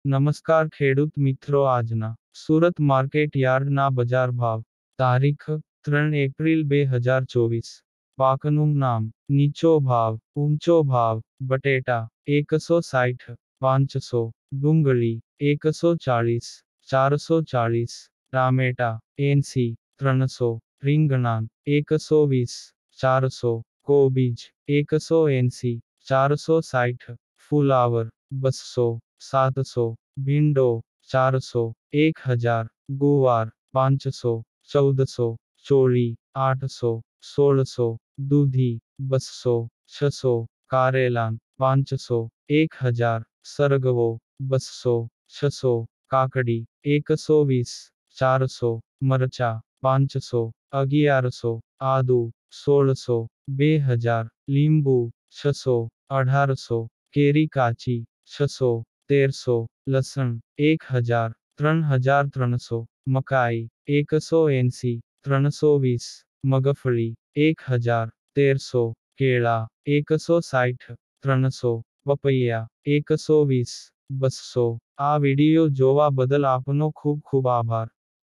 નમસ્કાર ખેડૂત મિત્રો, આજના સુરત માર્કેટ યાર્ડના બજાર ભાવ તારીખ 3 એપ્રિલ 2024. પાકનું નામ નીચો ભાવ ઊંચો ભાવ બટેટા 160 500, ડુંગળી 140 440, ટામેટા 80 300, રીંગણાં 120 400, કોબીજ 180 460, ફુલાવર 200 700, ભીંડો 400 1000, ગુવાર 500 1400, ચોળી 800 1600, દૂધી 200 600, કારેલાં 500 1000, સરગવો 200 600, કાકડી 120 400, મરચા 500 1100, આદુ 1600 2000, લીંબુ 600 1800, કેરી કાચી 600 1300, લસણ 1000 3300, મકાઈ 180 320, મગફળી 1000 1300, કેળા 160 300, પપૈયા 120 200. આ વિડિયો જોવા બદલ આપનો ખૂબ ખૂબ આભાર.